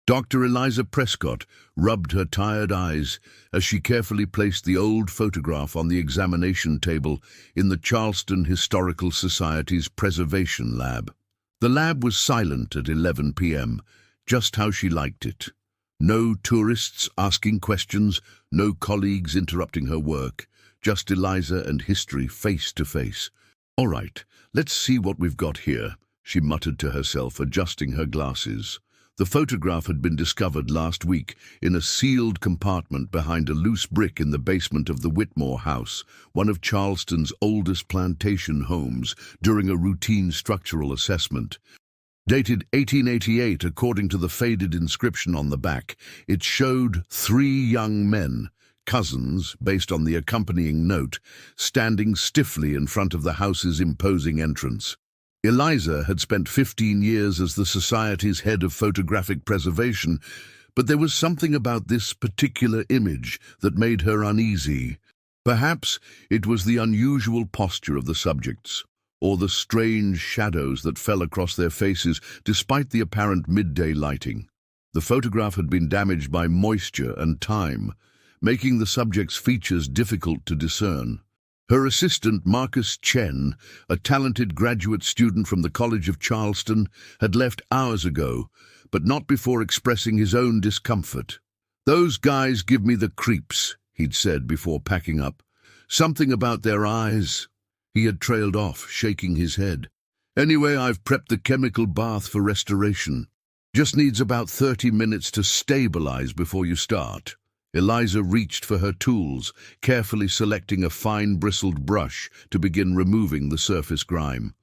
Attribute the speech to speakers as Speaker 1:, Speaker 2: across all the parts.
Speaker 1: Dr. Eliza Prescott rubbed her tired eyes as she carefully placed the old photograph on the examination table in the Charleston Historical Society's preservation lab. The lab was silent at 11 p.m., just how she liked it. No tourists asking questions, no colleagues interrupting her work, just Eliza and history face to face. "All right, let's see what we've got here," she muttered to herself, adjusting her glasses. The photograph had been discovered last week in a sealed compartment behind a loose brick in the basement of the Whitmore House, one of Charleston's oldest plantation homes, during a routine structural assessment. Dated 1888, according to the faded inscription on the back, it showed 3 young men, cousins, based on the accompanying note, standing stiffly in front of the house's imposing entrance. Eliza had spent 15 years as the Society's head of photographic preservation, but there was something about this particular image that made her uneasy. Perhaps it was the unusual posture of the subjects, or the strange shadows that fell across their faces despite the apparent midday lighting. The photograph had been damaged by moisture and time, making the subject's features difficult to discern. Her assistant, Marcus Chen, a talented graduate student from the College of Charleston, had left hours ago, but not before expressing his own discomfort. "Those guys give me the creeps," he'd said before packing up. "Something about their eyes." He had trailed off, shaking his head. "Anyway, I've prepped the chemical bath for restoration. Just needs about 30 minutes to stabilize before you start." Eliza reached for her tools, carefully selecting a fine-bristled brush to begin removing the surface grime.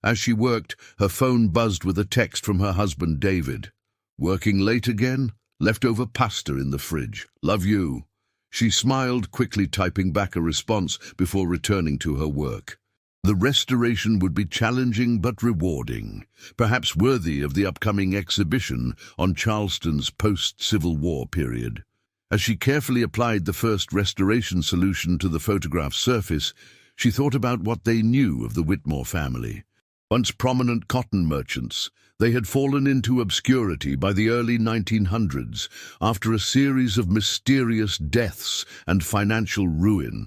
Speaker 1: As she worked, her phone buzzed with a text from her husband, David. "Working late again? Leftover pasta in the fridge. Love you." She smiled, quickly typing back a response before returning to her work. The restoration would be challenging but rewarding, perhaps worthy of the upcoming exhibition on Charleston's post-Civil War period. As she carefully applied the first restoration solution to the photograph's surface, she thought about what they knew of the Whitmore family. Once prominent cotton merchants, they had fallen into obscurity by the early 1900s after a series of mysterious deaths and financial ruin.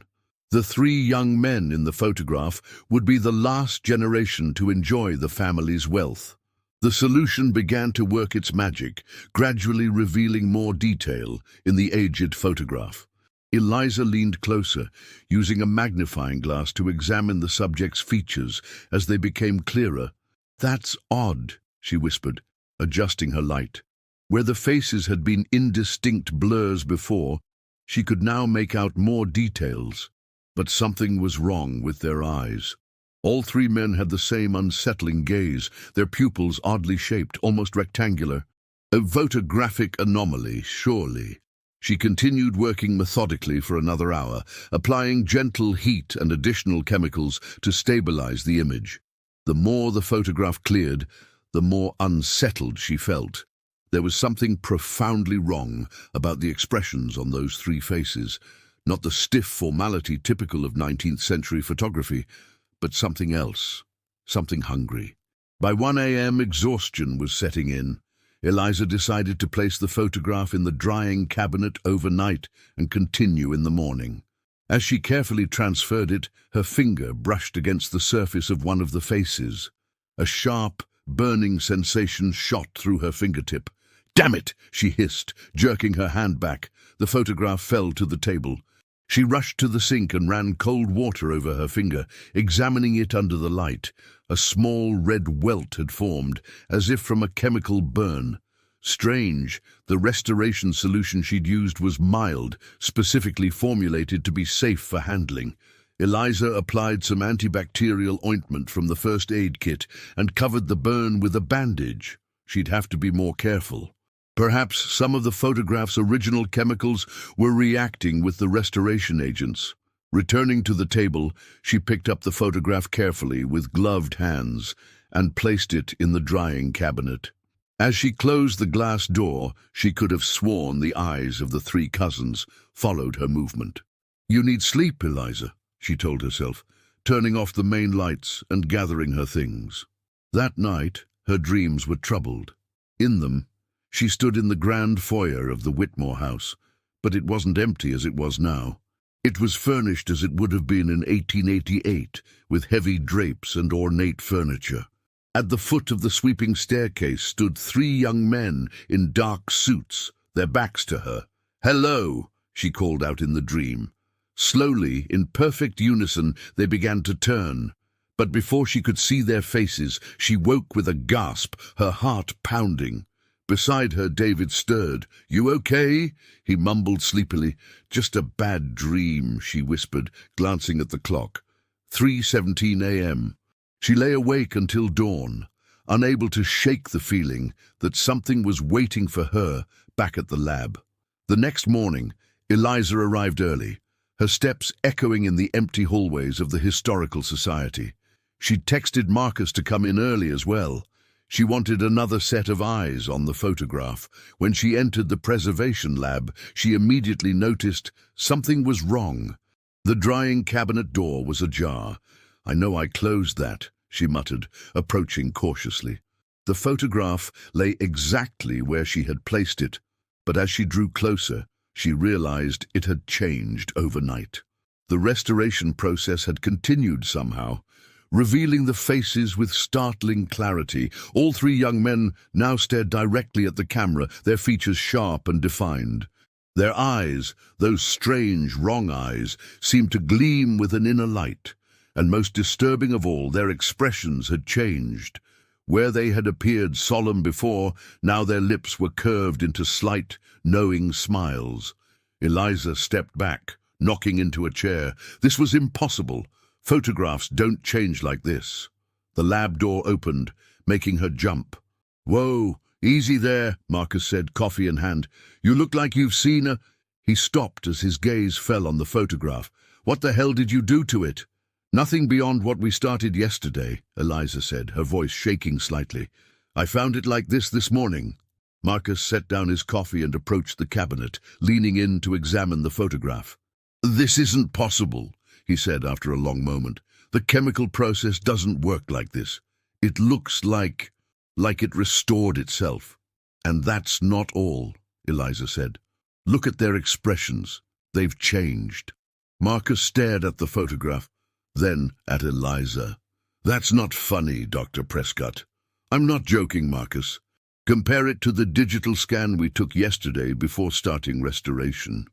Speaker 1: The 3 young men in the photograph would be the last generation to enjoy the family's wealth. The solution began to work its magic, gradually revealing more detail in the aged photograph. Eliza leaned closer, using a magnifying glass to examine the subject's features as they became clearer. "That's odd," she whispered, adjusting her light. Where the faces had been indistinct blurs before, she could now make out more details. But something was wrong with their eyes. All 3 men had the same unsettling gaze, their pupils oddly shaped, almost rectangular. A photographic anomaly, surely. She continued working methodically for another hour, applying gentle heat and additional chemicals to stabilize the image. The more the photograph cleared, the more unsettled she felt. There was something profoundly wrong about the expressions on those 3 faces, not the stiff formality typical of 19th century photography, but something else, something hungry. By 1 a.m., exhaustion was setting in. Eliza decided to place the photograph in the drying cabinet overnight and continue in the morning. As she carefully transferred it, her finger brushed against the surface of one of the faces. A sharp, burning sensation shot through her fingertip. "Damn it!" she hissed, jerking her hand back. The photograph fell to the table. She rushed to the sink and ran cold water over her finger, examining it under the light. A small red welt had formed, as if from a chemical burn. Strange, the restoration solution she'd used was mild, specifically formulated to be safe for handling. Eliza applied some antibacterial ointment from the first aid kit and covered the burn with a bandage. She'd have to be more careful. Perhaps some of the photograph's original chemicals were reacting with the restoration agents. Returning to the table, she picked up the photograph carefully with gloved hands and placed it in the drying cabinet. As she closed the glass door, she could have sworn the eyes of the 3 cousins followed her movement. "You need sleep, Eliza," she told herself, turning off the main lights and gathering her things. That night, her dreams were troubled. In them, She stood in the grand foyer of the Whitmore house, but it wasn't empty as it was now. It was furnished as it would have been in 1888, with heavy drapes and ornate furniture. At the foot of the sweeping staircase stood 3 young men in dark suits, their backs to her. "Hello," she called out in the dream. Slowly, in perfect unison, they began to turn. But before she could see their faces, she woke with a gasp, her heart pounding. Beside her, David stirred. "You okay?" he mumbled sleepily. "Just a bad dream," she whispered, glancing at the clock. 3:17 a.m. She lay awake until dawn, unable to shake the feeling that something was waiting for her back at the lab. The next morning, Eliza arrived early, her steps echoing in the empty hallways of the Historical Society. She'd texted Marcus to come in early as well. She wanted another set of eyes on the photograph. When she entered the preservation lab, she immediately noticed something was wrong. The drying cabinet door was ajar. "I know I closed that," she muttered, approaching cautiously. The photograph lay exactly where she had placed it, but as she drew closer, she realized it had changed overnight. The restoration process had continued somehow, revealing the faces with startling clarity. All 3 young men now stared directly at the camera, their features sharp and defined. Their eyes, those strange, wrong eyes, seemed to gleam with an inner light, and most disturbing of all, their expressions had changed. Where they had appeared solemn before, now their lips were curved into slight, knowing smiles. Eliza stepped back, knocking into a chair. This was impossible. Photographs don't change like this. The lab door opened, making her jump. "Whoa, easy there," Marcus said, coffee in hand. "You look like you've seen a—" He stopped as his gaze fell on the photograph. "What the hell did you do to it?" "Nothing beyond what we started yesterday," Eliza said, her voice shaking slightly. "I found it like this morning." Marcus set down his coffee and approached the cabinet, leaning in to examine the photograph. "This isn't possible," he said after a long moment. "The chemical process doesn't work like this. It looks like it restored itself." "And that's not all," Eliza said. "Look at their expressions. They've changed." Marcus stared at the photograph, then at Eliza. "That's not funny, Dr. Prescott." "I'm not joking, Marcus. Compare it to the digital scan we took yesterday before starting restoration."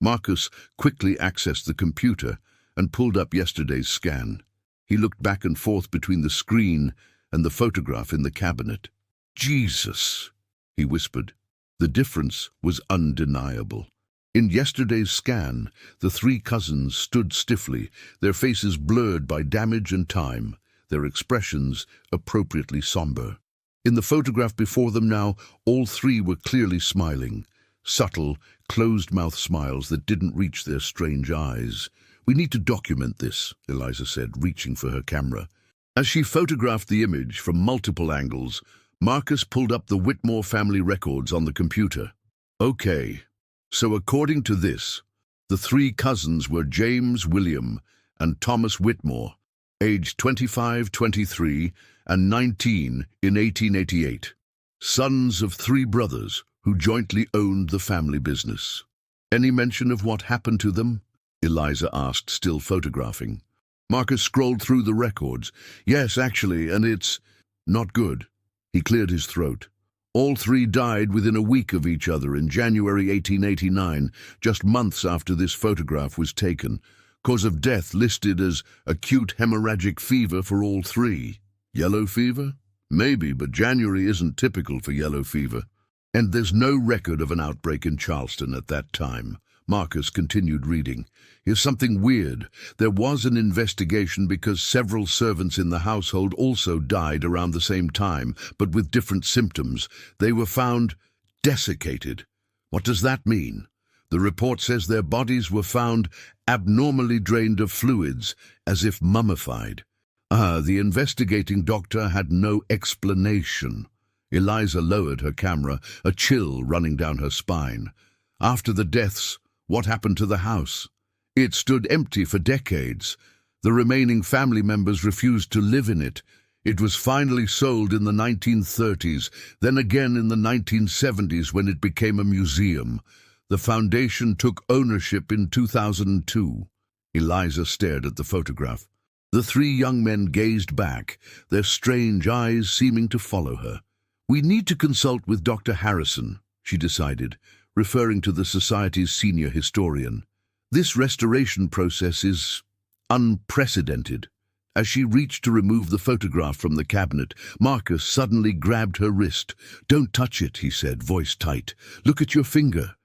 Speaker 1: Marcus quickly accessed the computer and pulled up yesterday's scan. He looked back and forth between the screen and the photograph in the cabinet. "Jesus," he whispered. The difference was undeniable. In yesterday's scan, the 3 cousins stood stiffly, their faces blurred by damage and time, their expressions appropriately somber. In the photograph before them now, all 3 were clearly smiling, subtle, closed-mouth smiles that didn't reach their strange eyes. "We need to document this," Eliza said, reaching for her camera. As she photographed the image from multiple angles, Marcus pulled up the Whitmore family records on the computer. "Okay, so according to this, the 3 cousins were James William and Thomas Whitmore, aged 25, 23, and 19 in 1888, sons of 3 brothers who jointly owned the family business. Any mention of what happened to them?" Eliza asked, still photographing. Marcus scrolled through the records. "Yes, actually, and it's not good." He cleared his throat. "All 3 died within a week of each other in January 1889, just months after this photograph was taken. Cause of death listed as acute hemorrhagic fever for all 3. Yellow fever? Maybe, but January isn't typical for yellow fever. And there's no record of an outbreak in Charleston at that time." Marcus continued reading. "Here's something weird. There was an investigation because several servants in the household also died around the same time, but with different symptoms. They were found desiccated. What does that mean? The report says their bodies were found abnormally drained of fluids, as if mummified. The investigating doctor had no explanation." Eliza lowered her camera, a chill running down her spine. "After the deaths, what happened to the house? It stood empty for decades. The remaining family members refused to live in it. It was finally sold in the 1930s, then again in the 1970s when it became a museum. The foundation took ownership in 2002. Eliza stared at the photograph. The three young men gazed back, their strange eyes seeming to follow her. "We need to consult with Dr. Harrison," she decided, referring to the Society's senior historian. "This restoration process is unprecedented." As she reached to remove the photograph from the cabinet, Marcus suddenly grabbed her wrist. "Don't touch it," he said, voice tight. "Look at your finger."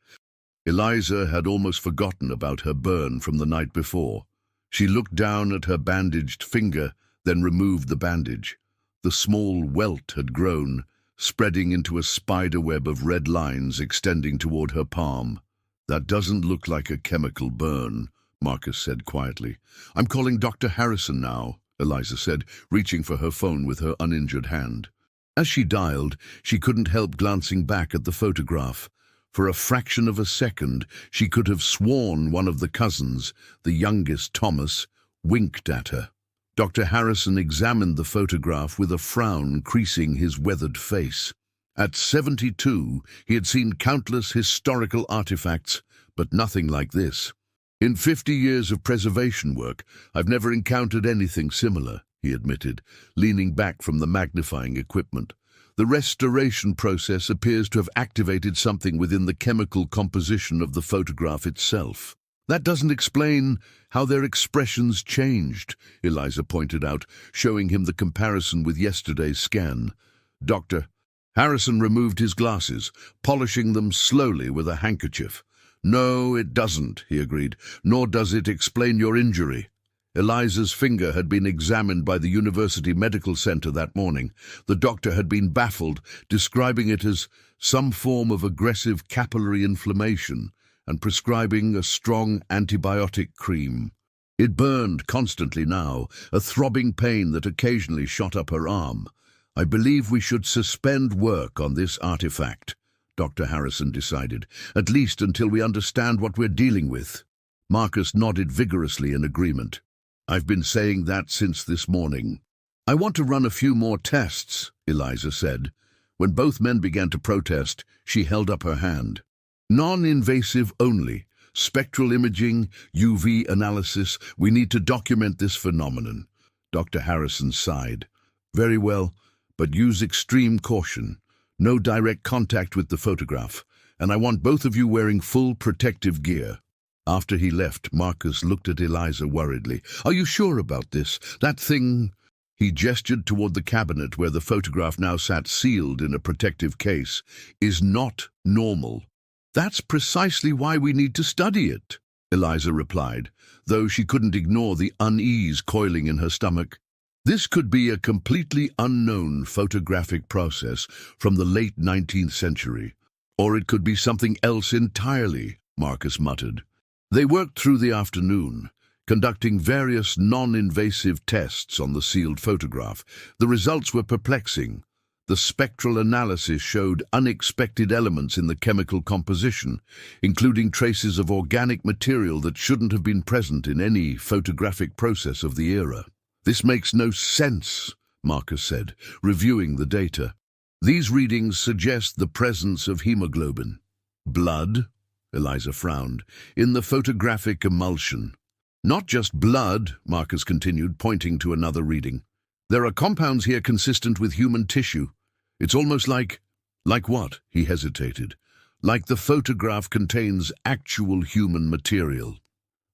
Speaker 1: Eliza had almost forgotten about her burn from the night before. She looked down at her bandaged finger, then removed the bandage. The small welt had grown, spreading into a spider web of red lines extending toward her palm. "That doesn't look like a chemical burn," Marcus said quietly. "I'm calling Dr. Harrison now," Eliza said, reaching for her phone with her uninjured hand. As she dialed, she couldn't help glancing back at the photograph. For a fraction of a second, she could have sworn one of the cousins, the youngest Thomas, winked at her. Dr. Harrison examined the photograph with a frown creasing his weathered face. At 72, he had seen countless historical artifacts, but nothing like this. "In 50 years of preservation work, I've never encountered anything similar," he admitted, leaning back from the magnifying equipment. "The restoration process appears to have activated something within the chemical composition of the photograph itself. That doesn't explain how their expressions changed," Eliza pointed out, showing him the comparison with yesterday's scan. Dr. Harrison removed his glasses, polishing them slowly with a handkerchief. "No, it doesn't," he agreed, "nor does it explain your injury." Eliza's finger had been examined by the University Medical Center that morning. The doctor had been baffled, describing it as some form of aggressive capillary inflammation and prescribing a strong antibiotic cream. It burned constantly now, a throbbing pain that occasionally shot up her arm. "I believe we should suspend work on this artifact," Dr. Harrison decided, "at least until we understand what we're dealing with." Marcus nodded vigorously in agreement. "I've been saying that since this morning." "I want to run a few more tests," Eliza said. When both men began to protest, she held up her hand. "Non-invasive only. Spectral imaging, UV analysis. We need to document this phenomenon." Dr. Harrison sighed. "Very well, but use extreme caution. No direct contact with the photograph, and I want both of you wearing full protective gear." After he left, Marcus looked at Eliza worriedly. "Are you sure about this? That thing—" He gestured toward the cabinet where the photograph now sat sealed in a protective case. "Is not normal." "That's precisely why we need to study it," Eliza replied, though she couldn't ignore the unease coiling in her stomach. "This could be a completely unknown photographic process from the late 19th century. Or it could be something else entirely," Marcus muttered. They worked through the afternoon, conducting various non-invasive tests on the sealed photograph. The results were perplexing. The spectral analysis showed unexpected elements in the chemical composition, including traces of organic material that shouldn't have been present in any photographic process of the era. "This makes no sense," Marcus said, reviewing the data. "These readings suggest the presence of hemoglobin." "Blood?" Eliza frowned. "In the photographic emulsion." "Not just blood," Marcus continued, pointing to another reading. "There are compounds here consistent with human tissue. It's almost like—" "Like what?" He hesitated. "Like the photograph contains actual human material."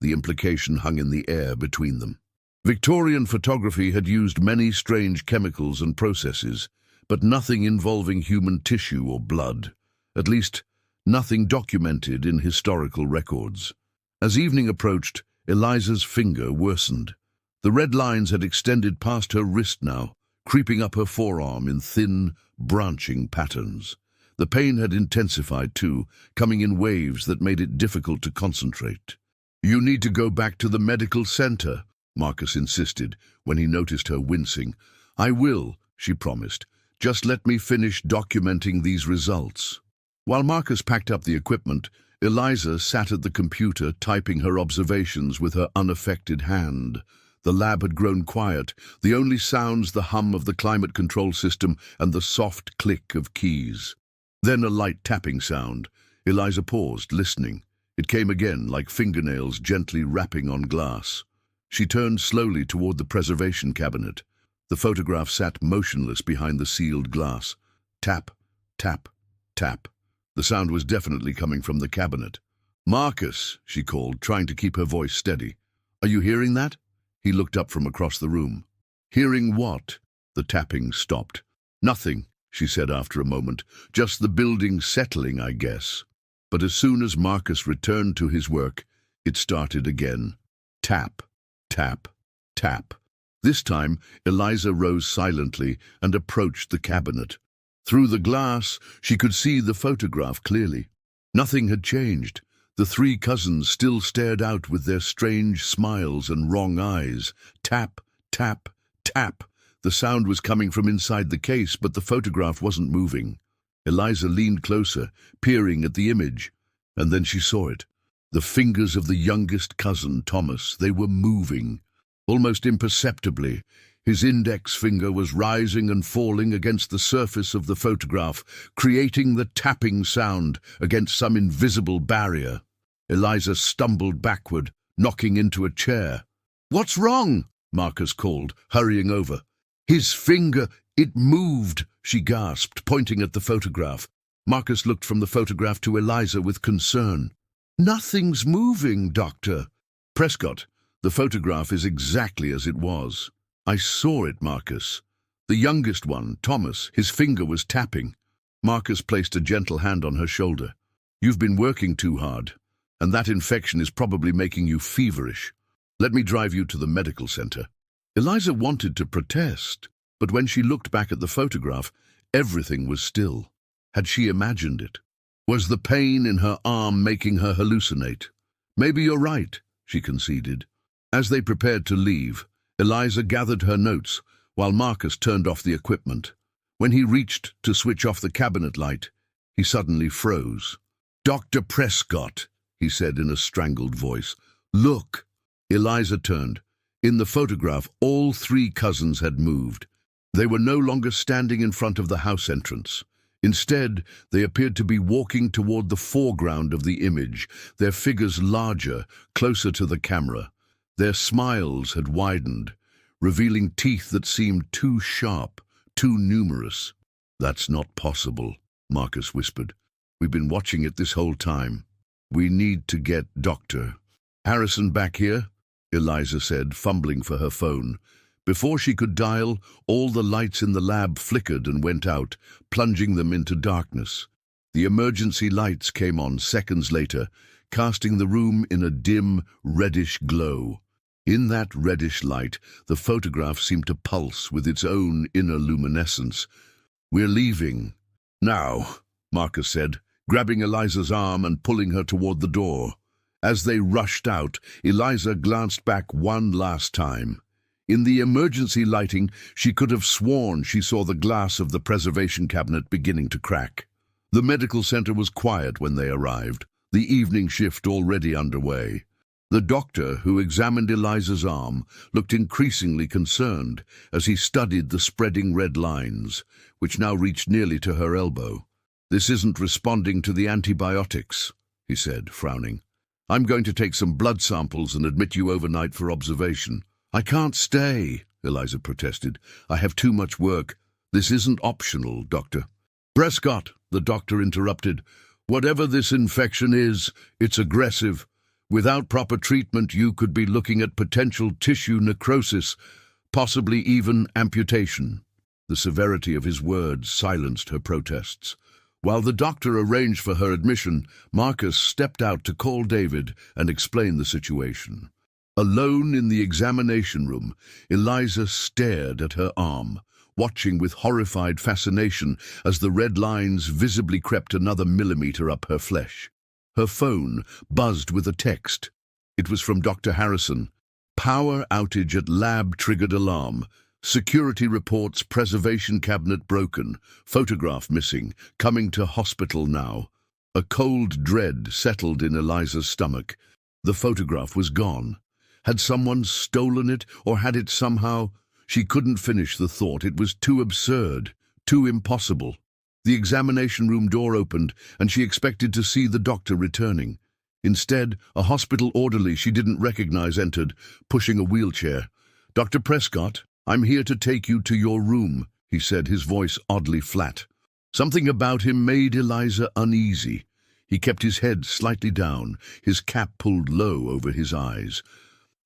Speaker 1: The implication hung in the air between them. Victorian photography had used many strange chemicals and processes, but nothing involving human tissue or blood. At least, nothing documented in historical records. As evening approached, Eliza's finger worsened. The red lines had extended past her wrist now, creeping up her forearm in thin, branching patterns. The pain had intensified too, coming in waves that made it difficult to concentrate. "You need to go back to the medical center," Marcus insisted when he noticed her wincing. "I will," she promised. "Just let me finish documenting these results." While Marcus packed up the equipment, Eliza sat at the computer typing her observations with her unaffected hand. The lab had grown quiet, the only sounds the hum of the climate control system and the soft click of keys. Then a light tapping sound. Eliza paused, listening. It came again, like fingernails gently rapping on glass. She turned slowly toward the preservation cabinet. The photograph sat motionless behind the sealed glass. Tap, tap, tap. The sound was definitely coming from the cabinet. "Marcus," she called, trying to keep her voice steady. "Are you hearing that?" He looked up from across the room. "Hearing what?" The tapping stopped. "Nothing," she said after a moment. "Just the building settling, I guess." But as soon as Marcus returned to his work, it started again. Tap, tap, tap. This time, Eliza rose silently and approached the cabinet. Through the glass, she could see the photograph clearly. Nothing had changed. The three cousins still stared out with their strange smiles and wrong eyes. Tap, tap, tap. The sound was coming from inside the case, but the photograph wasn't moving. Eliza leaned closer, peering at the image, and then she saw it. The fingers of the youngest cousin, Thomas, they were moving, almost imperceptibly. His index finger was rising and falling against the surface of the photograph, creating the tapping sound against some invisible barrier. Eliza stumbled backward, knocking into a chair. "What's wrong?" Marcus called, hurrying over. "His finger, it moved," she gasped, pointing at the photograph. Marcus looked from the photograph to Eliza with concern. "Nothing's moving, Doctor." "Prescott, the photograph is exactly as it was." "I saw it, Marcus. The youngest one, Thomas, his finger was tapping." Marcus placed a gentle hand on her shoulder. "You've been working too hard, and that infection is probably making you feverish. Let me drive you to the medical center." Eliza wanted to protest, but when she looked back at the photograph, everything was still. Had she imagined it? Was the pain in her arm making her hallucinate? "Maybe you're right," she conceded. As they prepared to leave, Eliza gathered her notes while Marcus turned off the equipment. When he reached to switch off the cabinet light, he suddenly froze. "Dr. Prescott," he said in a strangled voice. "Look." Eliza turned. In the photograph, all three cousins had moved. They were no longer standing in front of the house entrance. Instead, they appeared to be walking toward the foreground of the image, their figures larger, closer to the camera. Their smiles had widened, revealing teeth that seemed too sharp, too numerous. "That's not possible," Marcus whispered. "We've been watching it this whole time. We need to get Dr. Harrison back here," Eliza said, fumbling for her phone. Before she could dial, all the lights in the lab flickered and went out, plunging them into darkness. The emergency lights came on seconds later, casting the room in a dim, reddish glow. In that reddish light, the photograph seemed to pulse with its own inner luminescence. "We're leaving." "Now," Marcus said, grabbing Eliza's arm and pulling her toward the door. As they rushed out, Eliza glanced back one last time. In the emergency lighting, she could have sworn she saw the glass of the preservation cabinet beginning to crack. The medical center was quiet when they arrived, the evening shift already underway. The doctor, who examined Eliza's arm, looked increasingly concerned as he studied the spreading red lines, which now reached nearly to her elbow. "This isn't responding to the antibiotics," he said, frowning. "I'm going to take some blood samples and admit you overnight for observation." "I can't stay," Eliza protested. "I have too much work." "This isn't optional, Doctor." "Prescott," the doctor interrupted. "Whatever this infection is, it's aggressive. Without proper treatment, you could be looking at potential tissue necrosis, possibly even amputation." The severity of his words silenced her protests. While the doctor arranged for her admission, Marcus stepped out to call David and explain the situation. Alone in the examination room, Eliza stared at her arm, watching with horrified fascination as the red lines visibly crept another millimeter up her flesh. Her phone buzzed with a text. It was from Dr. Harrison. "Power outage at lab triggered alarm. Security reports preservation cabinet broken. Photograph missing. Coming to hospital now." A cold dread settled in Eliza's stomach. The photograph was gone. Had someone stolen it, or had it somehow... She couldn't finish the thought. It was too absurd, too impossible. The examination room door opened, and she expected to see the doctor returning. Instead, a hospital orderly she didn't recognize entered, pushing a wheelchair. "Dr. Prescott, I'm here to take you to your room," he said, his voice oddly flat. Something about him made Eliza uneasy. He kept his head slightly down, his cap pulled low over his eyes.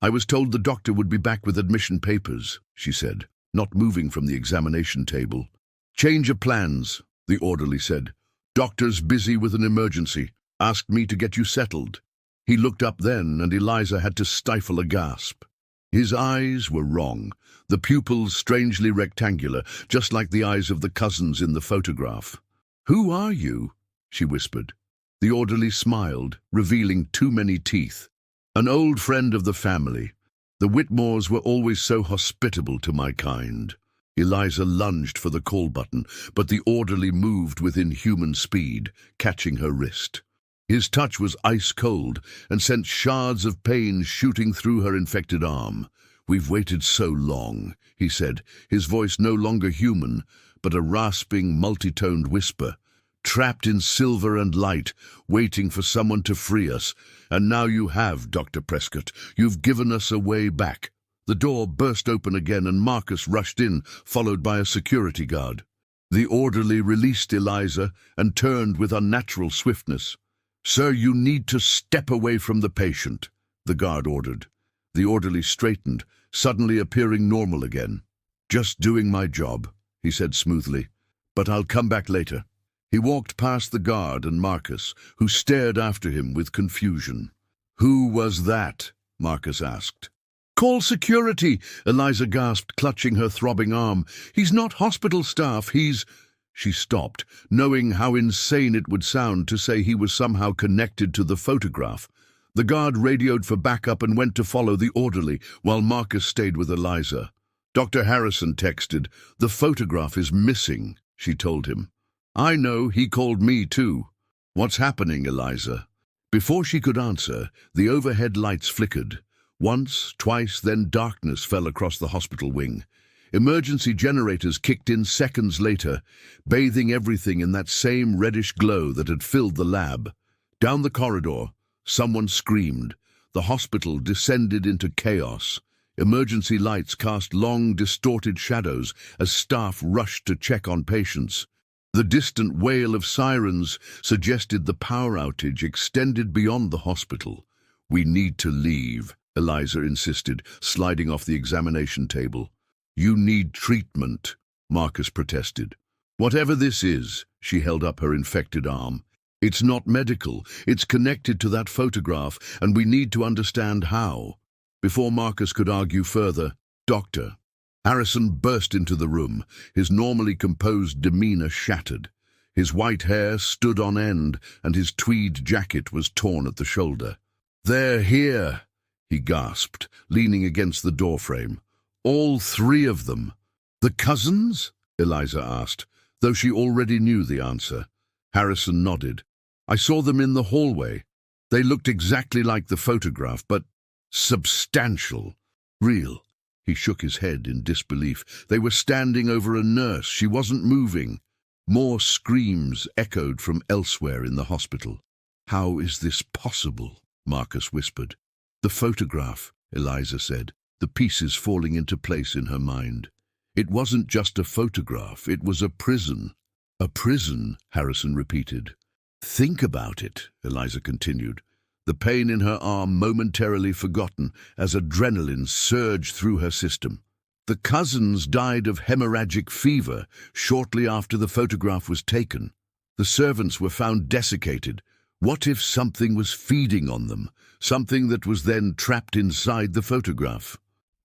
Speaker 1: "I was told the doctor would be back with admission papers," she said, not moving from the examination table. "Change of plans," the orderly said. "Doctor's busy with an emergency. Asked me to get you settled." He looked up then, and Eliza had to stifle a gasp. His eyes were wrong, the pupils strangely rectangular, just like the eyes of the cousins in the photograph. "Who are you?" she whispered. The orderly smiled, revealing too many teeth. "An old friend of the family. The Whitmores were always so hospitable to my kind." Eliza lunged for the call button, but the orderly moved within human speed, catching her wrist. His touch was ice-cold and sent shards of pain shooting through her infected arm. "We've waited so long," he said, his voice no longer human, but a rasping, multi-toned whisper. "Trapped in silver and light, waiting for someone to free us. And now you have, Dr. Prescott. You've given us a way back." The door burst open again, and Marcus rushed in, followed by a security guard. The orderly released Eliza and turned with unnatural swiftness. "Sir, you need to step away from the patient," the guard ordered. The orderly straightened, suddenly appearing normal again. "Just doing my job," he said smoothly. "But I'll come back later." He walked past the guard and Marcus, who stared after him with confusion. "Who was that?" Marcus asked. "Call security," Eliza gasped, clutching her throbbing arm. "He's not hospital staff, he's—" She stopped, knowing how insane it would sound to say he was somehow connected to the photograph. The guard radioed for backup and went to follow the orderly, while Marcus stayed with Eliza. "Dr. Harrison texted. The photograph is missing," she told him. "I know, he called me too." "What's happening, Eliza?" Before she could answer, the overhead lights flickered. Once, twice, then darkness fell across the hospital wing. Emergency generators kicked in seconds later, bathing everything in that same reddish glow that had filled the lab. Down the corridor, someone screamed. The hospital descended into chaos. Emergency lights cast long, distorted shadows as staff rushed to check on patients. The distant wail of sirens suggested the power outage extended beyond the hospital. "We need to leave," Eliza insisted, sliding off the examination table. "You need treatment," Marcus protested. "Whatever this is," she held up her infected arm. "It's not medical. It's connected to that photograph, and we need to understand how." Before Marcus could argue further, "Doctor." Harrison burst into the room, his normally composed demeanor shattered. His white hair stood on end, and his tweed jacket was torn at the shoulder. "They're here," he gasped, leaning against the doorframe. "All three of them." "The cousins?" Eliza asked, though she already knew the answer. Harrison nodded. "I saw them in the hallway. They looked exactly like the photograph, but substantial. Real." He shook his head in disbelief. "They were standing over a nurse. She wasn't moving." More screams echoed from elsewhere in the hospital. "How is this possible?" Marcus whispered. "The photograph," Eliza said, the pieces falling into place in her mind. "It wasn't just a photograph, it was a prison." "A prison," Harrison repeated. "Think about it," Eliza continued, the pain in her arm momentarily forgotten as adrenaline surged through her system. "The cousins died of hemorrhagic fever shortly after the photograph was taken. The servants were found desiccated. What if something was feeding on them, something that was then trapped inside the photograph?"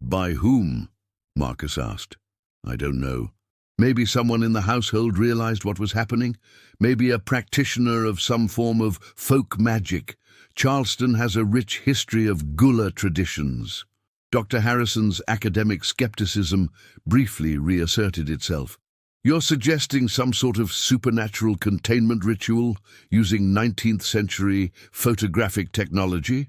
Speaker 1: "By whom?" Marcus asked. "I don't know. Maybe someone in the household realized what was happening. Maybe a practitioner of some form of folk magic. Charleston has a rich history of gula traditions." Dr. Harrison's academic skepticism briefly reasserted itself. "You're suggesting some sort of supernatural containment ritual using 19th century photographic technology?"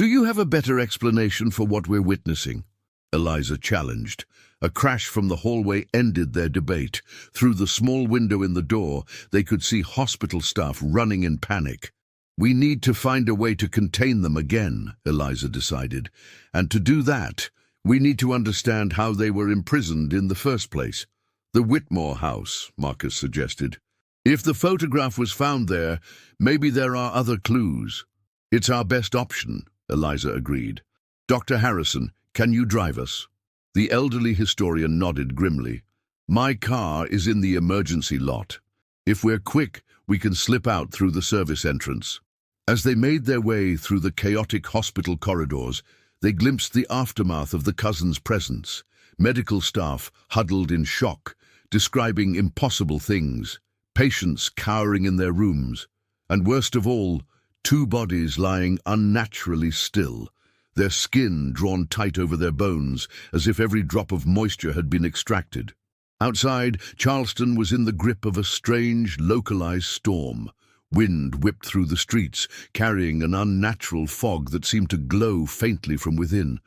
Speaker 1: Do you have a better explanation for what we're witnessing? Eliza challenged. A crash from the hallway ended their debate. Through the small window in the door, they could see hospital staff running in panic. We need to find a way to contain them again, Eliza decided. And to do that, we need to understand how they were imprisoned in the first place. The Whitmore house, Marcus suggested. If the photograph was found there, maybe there are other clues. It's our best option, Eliza agreed. Dr. Harrison, can you drive us? The elderly historian nodded grimly. My car is in the emergency lot. If we're quick, we can slip out through the service entrance. As they made their way through the chaotic hospital corridors, they glimpsed the aftermath of the cousins' presence. Medical staff huddled in shock, describing impossible things. Patients cowering in their rooms. And worst of all, two bodies lying unnaturally still, their skin drawn tight over their bones, as if every drop of moisture had been extracted. Outside, Charleston was in the grip of a strange, localized storm. Wind whipped through the streets, carrying an unnatural fog that seemed to glow faintly from within.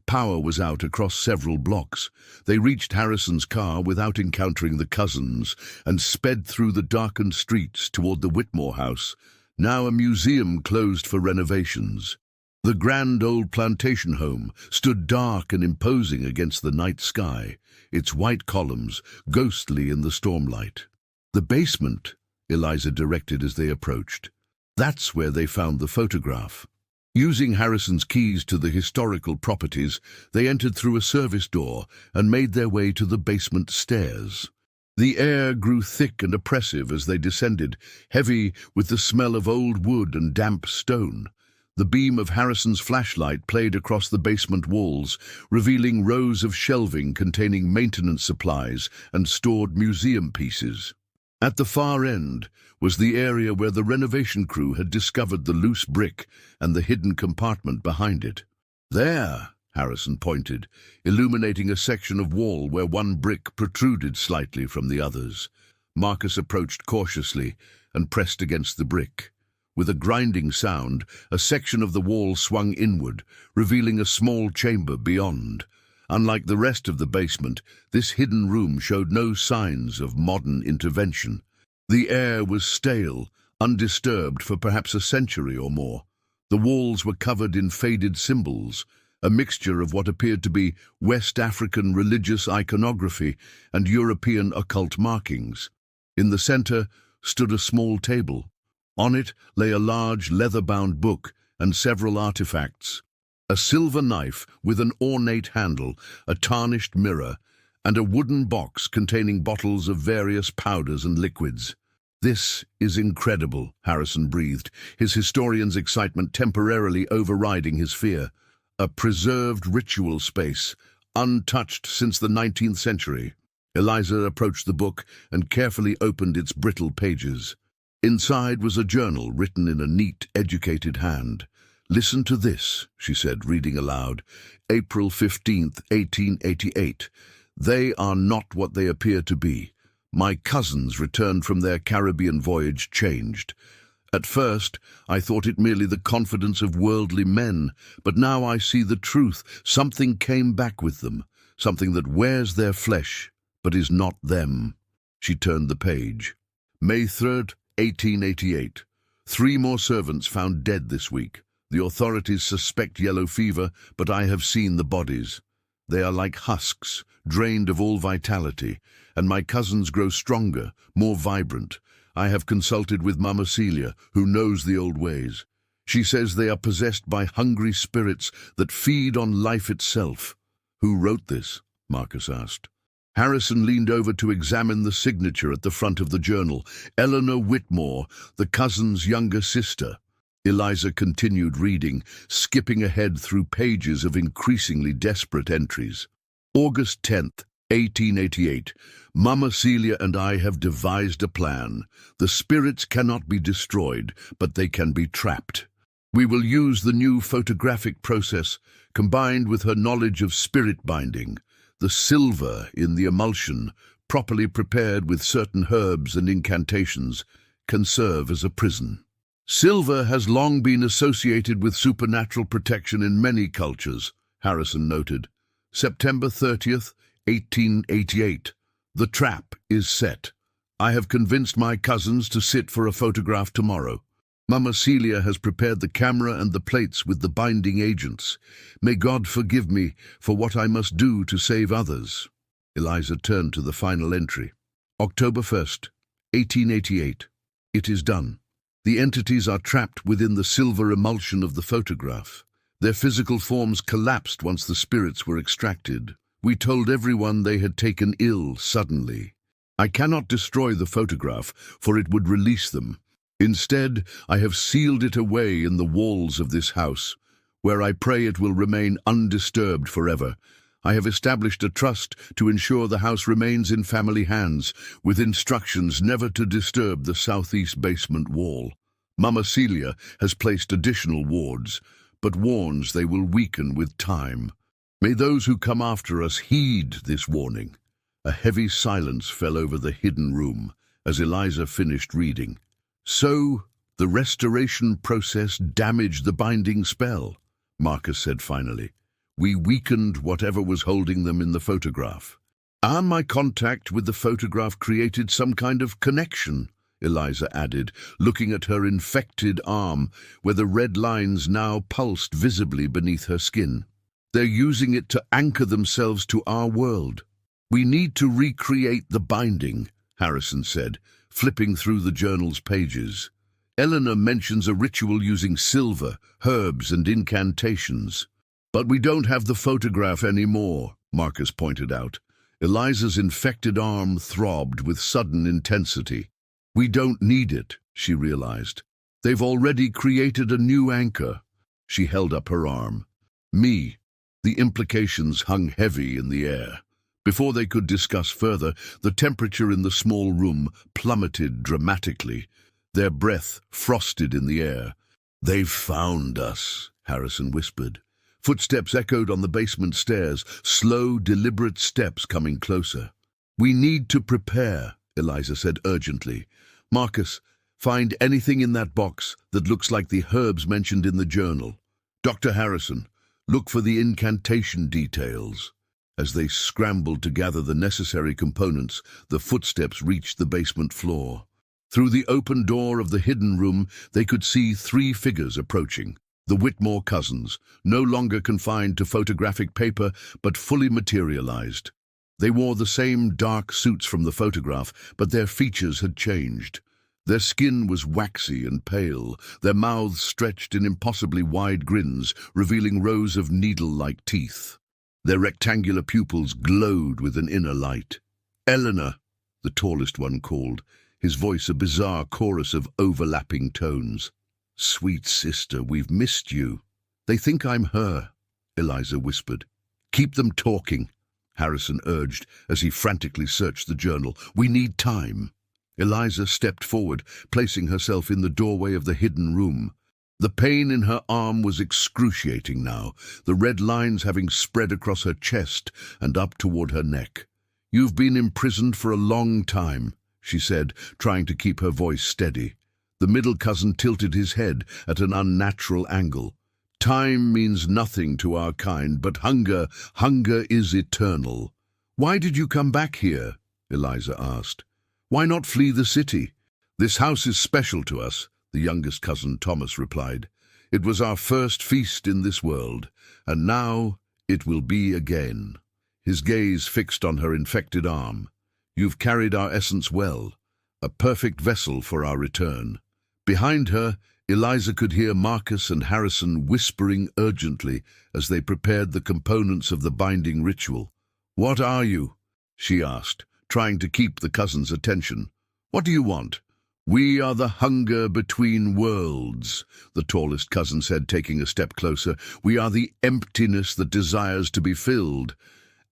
Speaker 1: Power was out across several blocks. They reached Harrison's car without encountering the cousins and sped through the darkened streets toward the Whitmore house, now a museum closed for renovations. The grand old plantation home stood dark and imposing against the night sky, its white columns ghostly in the stormlight. The basement, Eliza directed as they approached. That's where they found the photograph. Using Harrison's keys to the historical properties, they entered through a service door and made their way to the basement stairs. The air grew thick and oppressive as they descended, heavy with the smell of old wood and damp stone. The beam of Harrison's flashlight played across the basement walls, revealing rows of shelving containing maintenance supplies and stored museum pieces. At the far end was the area where the renovation crew had discovered the loose brick and the hidden compartment behind it. There, Harrison pointed, illuminating a section of wall where one brick protruded slightly from the others. Marcus approached cautiously and pressed against the brick. With a grinding sound, a section of the wall swung inward, revealing a small chamber beyond. Unlike the rest of the basement, this hidden room showed no signs of modern intervention. The air was stale, undisturbed for perhaps a century or more. The walls were covered in faded symbols, a mixture of what appeared to be West African religious iconography and European occult markings. In the center stood a small table. On it lay a large leather-bound book and several artifacts. A silver knife with an ornate handle, a tarnished mirror, and a wooden box containing bottles of various powders and liquids. "This is incredible," Harrison breathed, his historian's excitement temporarily overriding his fear. A preserved ritual space, untouched since the 19th century. Eliza approached the book and carefully opened its brittle pages. Inside was a journal written in a neat, educated hand. "Listen to this," she said, reading aloud. "April 15th, 1888. They are not what they appear to be. My cousins returned from their Caribbean voyage changed. At first, I thought it merely the confidence of worldly men, but now I see the truth. Something came back with them, something that wears their flesh, but is not them." She turned the page. "May 3rd, 1888. 3 more servants found dead this week. The authorities suspect yellow fever, but I have seen the bodies. They are like husks, drained of all vitality, and my cousins grow stronger, more vibrant. I have consulted with Mama Celia, who knows the old ways. She says they are possessed by hungry spirits that feed on life itself." "Who wrote this?" Marcus asked. Harrison leaned over to examine the signature at the front of the journal. "Eleanor Whitmore, the cousin's younger sister." Eliza continued reading, skipping ahead through pages of increasingly desperate entries. "August 10th, 1888. Mama Celia and I have devised a plan. The spirits cannot be destroyed, but they can be trapped. We will use the new photographic process, combined with her knowledge of spirit binding. The silver in the emulsion, properly prepared with certain herbs and incantations, can serve as a prison." Silver has long been associated with supernatural protection in many cultures, Harrison noted. September 30th, 1888. The trap is set. I have convinced my cousins to sit for a photograph tomorrow. Mama Celia has prepared the camera and the plates with the binding agents. May God forgive me for what I must do to save others. Eliza turned to the final entry. October 1st, 1888. It is done. The entities are trapped within the silver emulsion of the photograph. Their physical forms collapsed once the spirits were extracted. We told everyone they had taken ill suddenly. I cannot destroy the photograph, for it would release them. Instead, I have sealed it away in the walls of this house, where I pray it will remain undisturbed forever. I have established a trust to ensure the house remains in family hands, with instructions never to disturb the southeast basement wall. Mama Celia has placed additional wards, but warns they will weaken with time. May those who come after us heed this warning. A heavy silence fell over the hidden room as Eliza finished reading. So, the restoration process damaged the binding spell, Marcus said finally. We weakened whatever was holding them in the photograph. And my contact with the photograph created some kind of connection, Eliza added, looking at her infected arm, where the red lines now pulsed visibly beneath her skin. They're using it to anchor themselves to our world. We need to recreate the binding, Harrison said, flipping through the journal's pages. Eleanor mentions a ritual using silver, herbs, and incantations. But we don't have the photograph anymore, Marcus pointed out. Eliza's infected arm throbbed with sudden intensity. We don't need it, she realized. They've already created a new anchor. She held up her arm. Me. The implications hung heavy in the air. Before they could discuss further, the temperature in the small room plummeted dramatically. Their breath frosted in the air. They've found us, Harrison whispered. Footsteps echoed on the basement stairs, slow, deliberate steps coming closer. We need to prepare, Eliza said urgently. Marcus, find anything in that box that looks like the herbs mentioned in the journal. Dr. Harrison, look for the incantation details. As they scrambled to gather the necessary components, the footsteps reached the basement floor. Through the open door of the hidden room, they could see 3 figures approaching. The Whitmore cousins, no longer confined to photographic paper, but fully materialized. They wore the same dark suits from the photograph, but their features had changed. Their skin was waxy and pale, their mouths stretched in impossibly wide grins, revealing rows of needle-like teeth. Their rectangular pupils glowed with an inner light. Eleanor, the tallest one called, his voice a bizarre chorus of overlapping tones. Sweet sister, we've missed you. They think I'm her, Eliza whispered. Keep them talking, Harrison urged as he frantically searched the journal. We need time. Eliza stepped forward, placing herself in the doorway of the hidden room. The pain in her arm was excruciating now, the red lines having spread across her chest and up toward her neck. You've been imprisoned for a long time, she said, trying to keep her voice steady. The middle cousin tilted his head at an unnatural angle. Time means nothing to our kind, but hunger is eternal. Why did you come back here? Eliza asked. Why not flee the city? This house is special to us, the youngest cousin Thomas replied. It was our first feast in this world, and now it will be again. His gaze fixed on her infected arm. You've carried our essence well, a perfect vessel for our return. Behind her, Eliza could hear Marcus and Harrison whispering urgently as they prepared the components of the binding ritual. What are you? She asked, trying to keep the cousins' attention. What do you want? We are the hunger between worlds, the tallest cousin said, taking a step closer. We are the emptiness that desires to be filled.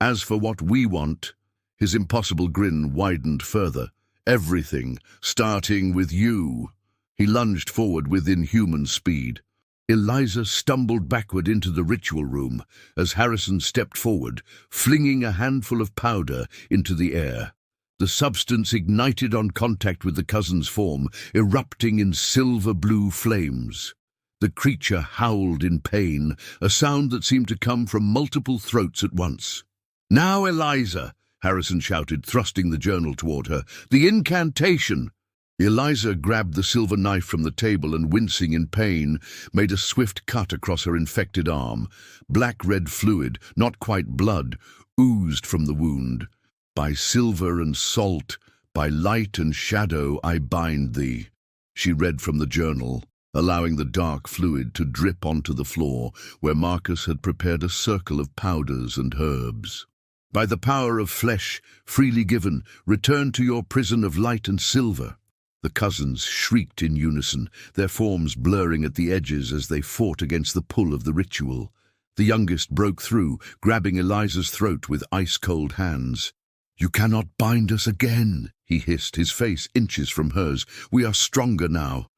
Speaker 1: As for what we want, his impossible grin widened further. Everything, starting with you. He lunged forward with inhuman speed. Eliza stumbled backward into the ritual room as Harrison stepped forward, flinging a handful of powder into the air. The substance ignited on contact with the cousin's form, erupting in silver-blue flames. The creature howled in pain, a sound that seemed to come from multiple throats at once. "Now, Eliza!" Harrison shouted, thrusting the journal toward her. "The incantation!" Eliza grabbed the silver knife from the table and, wincing in pain, made a swift cut across her infected arm. Black-red fluid, not quite blood, oozed from the wound. "By silver and salt, by light and shadow, I bind thee," she read from the journal, allowing the dark fluid to drip onto the floor, where Marcus had prepared a circle of powders and herbs. "By the power of flesh, freely given, return to your prison of light and silver." The cousins shrieked in unison, their forms blurring at the edges as they fought against the pull of the ritual. The youngest broke through, grabbing Eliza's throat with ice-cold hands. "You cannot bind us again," he hissed, his face inches from hers. "We are stronger now."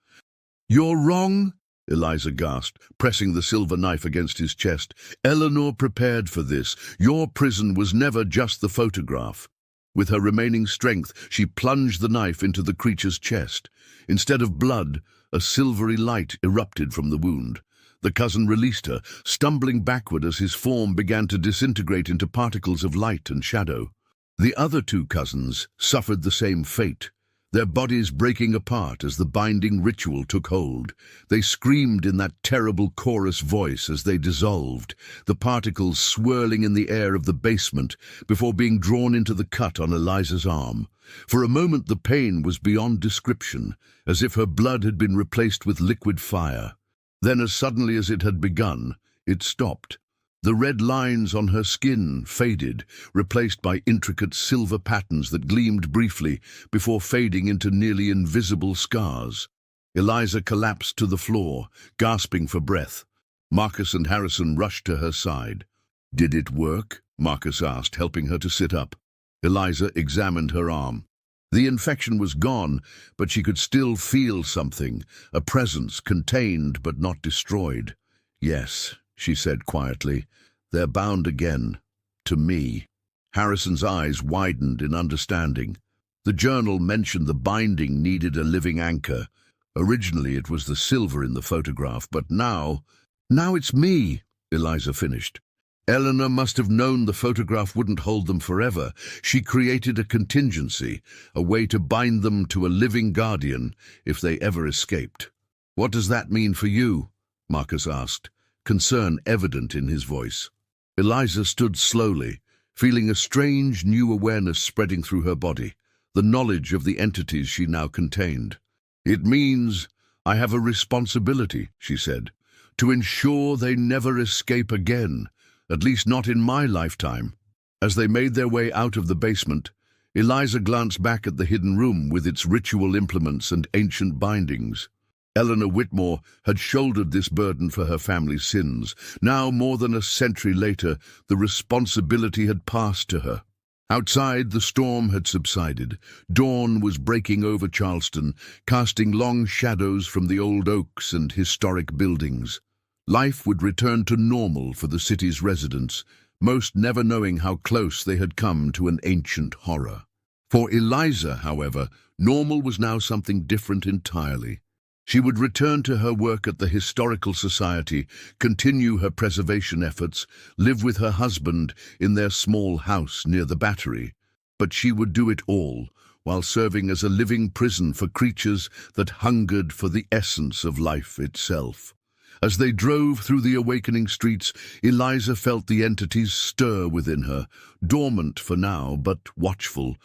Speaker 1: "You're wrong," Eliza gasped, pressing the silver knife against his chest. "Eleanor prepared for this. Your prison was never just the photograph." With her remaining strength, she plunged the knife into the creature's chest. Instead of blood, a silvery light erupted from the wound. The cousin released her, stumbling backward as his form began to disintegrate into particles of light and shadow. The other two cousins suffered the same fate, their bodies breaking apart as the binding ritual took hold. They screamed in that terrible chorus voice as they dissolved, the particles swirling in the air of the basement before being drawn into the cut on Eliza's arm. For a moment the pain was beyond description, as if her blood had been replaced with liquid fire. Then, as suddenly as it had begun, it stopped. The red lines on her skin faded, replaced by intricate silver patterns that gleamed briefly before fading into nearly invisible scars. Eliza collapsed to the floor, gasping for breath. Marcus and Harrison rushed to her side. "Did it work?" Marcus asked, helping her to sit up. Eliza examined her arm. The infection was gone, but she could still feel something, a presence contained but not destroyed. "Yes," she said quietly, "they're bound again. To me." Harrison's eyes widened in understanding. The journal mentioned the binding needed a living anchor. Originally it was the silver in the photograph, but now it's me," Eliza finished. "Eleanor must have known the photograph wouldn't hold them forever. She created a contingency, a way to bind them to a living guardian if they ever escaped." "What does that mean for you?" Marcus asked, concern evident in his voice. Eliza stood slowly, feeling a strange new awareness spreading through her body, the knowledge of the entities she now contained. "It means I have a responsibility," she said, "to ensure they never escape again, at least not in my lifetime." As they made their way out of the basement, Eliza glanced back at the hidden room with its ritual implements and ancient bindings. Eleanor Whitmore had shouldered this burden for her family's sins. Now, more than a century later, the responsibility had passed to her. Outside, the storm had subsided. Dawn was breaking over Charleston, casting long shadows from the old oaks and historic buildings. Life would return to normal for the city's residents, most never knowing how close they had come to an ancient horror. For Eliza, however, normal was now something different entirely. She would return to her work at the Historical Society, continue her preservation efforts, live with her husband in their small house near the Battery. But she would do it all while serving as a living prison for creatures that hungered for the essence of life itself. As they drove through the awakening streets, Eliza felt the entities stir within her, dormant for now, but watchful,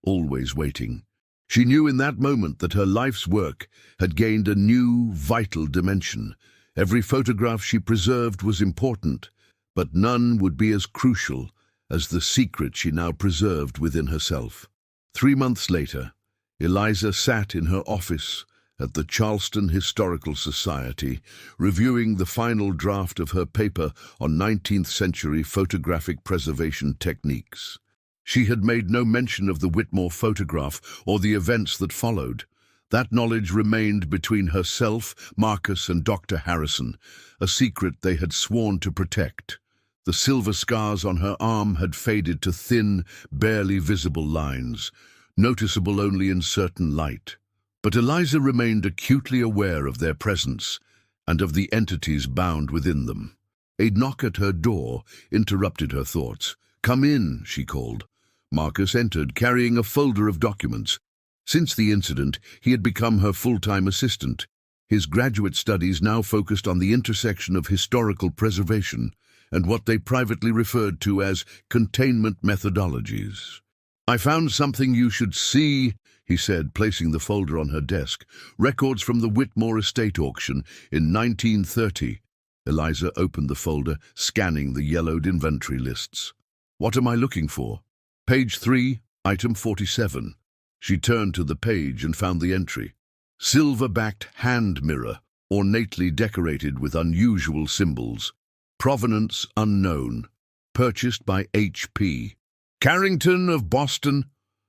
Speaker 1: always waiting. She knew in that moment that her life's work had gained a new, vital dimension. Every photograph she preserved was important, but none would be as crucial as the secret she now preserved within herself. 3 months later, Eliza sat in her office at the Charleston Historical Society, reviewing the final draft of her paper on 19th-century photographic preservation techniques. She had made no mention of the Whitmore photograph or the events that followed. That knowledge remained between herself, Marcus, and Dr. Harrison, a secret they had sworn to protect. The silver scars on her arm had faded to thin, barely visible lines. noticeable only in certain light. But Eliza remained acutely aware of their presence and of the entities bound within them. A knock at her door interrupted her thoughts. "Come in," she called. Marcus entered, carrying a folder of documents. Since the incident, he had become her full-time assistant. His graduate studies now focused on the intersection of historical preservation and what they privately referred to as containment methodologies. "I found something you should see," he said, placing the folder on her desk. "Records from the Whitmore estate auction in 1930. Eliza opened the folder, scanning the yellowed inventory lists. "What am I looking for?" "Page 3, item 47. She turned to the page and found the entry. "Silver-backed hand mirror, ornately decorated with unusual symbols. Provenance unknown. Purchased by H.P. Carrington of Boston."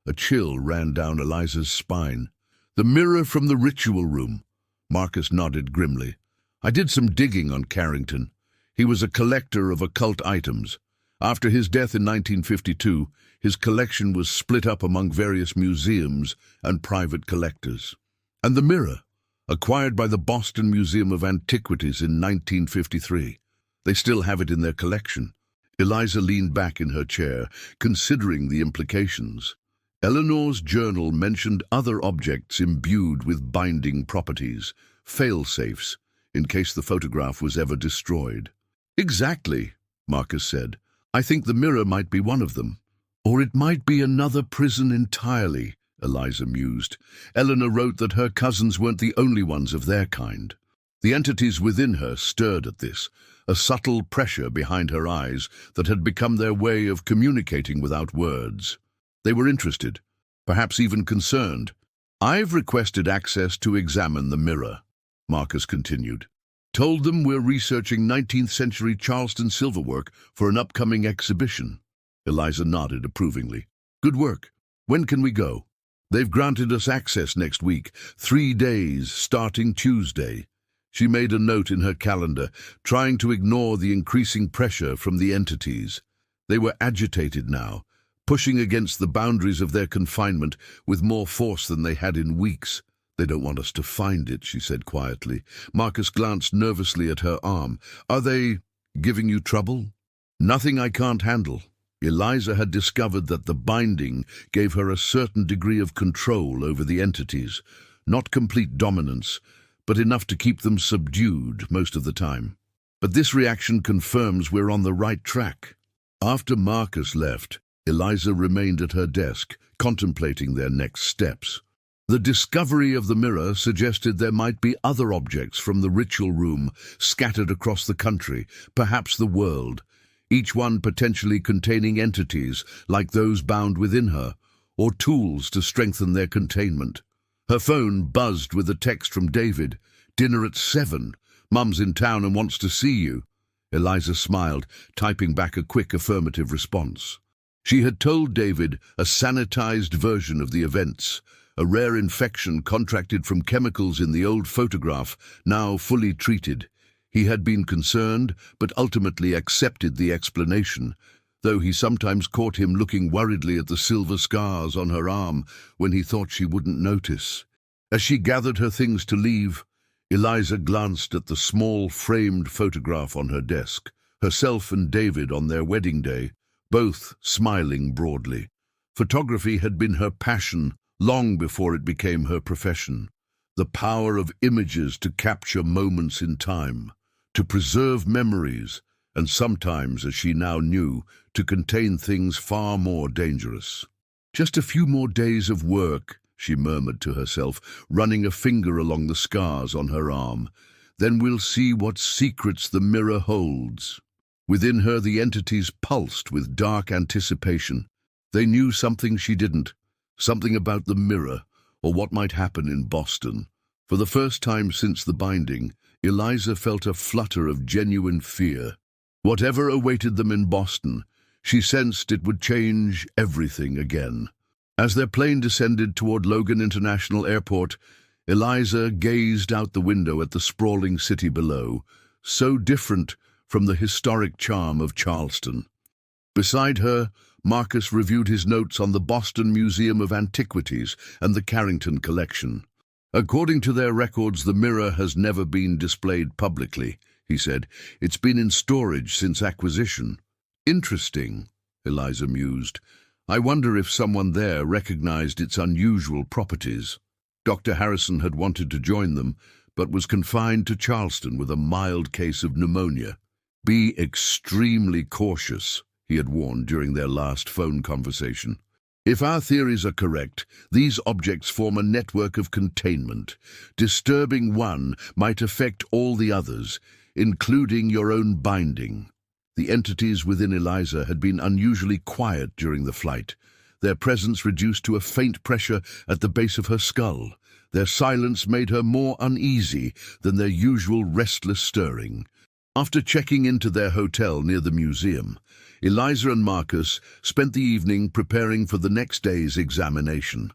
Speaker 1: A chill ran down Eliza's spine. "The mirror from the ritual room." Marcus nodded grimly. "I did some digging on Carrington. He was a collector of occult items. After his death in 1952, his collection was split up among various museums and private collectors. And the mirror, acquired by the Boston Museum of Antiquities in 1953. They still have it in their collection." Eliza leaned back in her chair, considering the implications. Eleanor's journal mentioned other objects imbued with binding properties, fail-safes, in case the photograph was ever destroyed. "Exactly," Marcus said. "I think the mirror might be one of them. Or it might be another prison entirely," Eliza mused. Eleanor wrote that her cousins weren't the only ones of their kind. The entities within her stirred at this, a subtle pressure behind her eyes that had become their way of communicating without words. They were interested, perhaps even concerned. "I've requested access to examine the mirror," Marcus continued. "Told them we're researching 19th century Charleston silverwork for an upcoming exhibition." Eliza nodded approvingly. "Good work. When can we go?" "They've granted us access next week, 3 days, starting Tuesday." She made a note in her calendar, trying to ignore the increasing pressure from the entities. They were agitated now, pushing against the boundaries of their confinement with more force than they had in weeks. "They don't want us to find it," she said quietly. Marcus glanced nervously at her arm. "Are they giving you trouble?" "Nothing I can't handle." Eliza had discovered that the binding gave her a certain degree of control over the entities, not complete dominance, but enough to keep them subdued most of the time. But this reaction confirms we're on the right track. After Marcus left, Eliza remained at her desk, contemplating their next steps. The discovery of the mirror suggested there might be other objects from the ritual room scattered across the country, perhaps the world, each one potentially containing entities like those bound within her, or tools to strengthen their containment. Her phone buzzed with a text from David. "Dinner at 7. Mum's in town and wants to see you." Eliza smiled, typing back a quick affirmative response. She had told David a sanitized version of the events, a rare infection contracted from chemicals in the old photograph, now fully treated. He had been concerned, but ultimately accepted the explanation, though he sometimes caught him looking worriedly at the silver scars on her arm when he thought she wouldn't notice. As she gathered her things to leave, Eliza glanced at the small framed photograph on her desk, herself and David on their wedding day, both smiling broadly. Photography had been her passion long before it became her profession. The power of images to capture moments in time, to preserve memories, and sometimes, as she now knew, to contain things far more dangerous. "Just a few more days of work," she murmured to herself, running a finger along the scars on her arm. "Then we'll see what secrets the mirror holds." Within her the entities pulsed with dark anticipation. They knew something she didn't, something about the mirror, or what might happen in Boston. For the first time since the binding, Eliza felt a flutter of genuine fear. Whatever awaited them in Boston, she sensed it would change everything again. As their plane descended toward Logan International Airport, Eliza gazed out the window at the sprawling city below, so different from the historic charm of Charleston. Beside her, Marcus reviewed his notes on the Boston Museum of Antiquities and the Carrington collection. According to their records, the mirror has never been displayed publicly, he said. It's been in storage since acquisition. Interesting, Eliza mused. I wonder if someone there recognized its unusual properties. Dr. Harrison had wanted to join them, but was confined to Charleston with a mild case of pneumonia. Be extremely cautious, he had warned during their last phone conversation. If our theories are correct, these objects form a network of containment. Disturbing one might affect all the others, including your own binding. The entities within Eliza had been unusually quiet during the flight, their presence reduced to a faint pressure at the base of her skull. Their silence made her more uneasy than their usual restless stirring. After checking into their hotel near the museum, Eliza and Marcus spent the evening preparing for the next day's examination.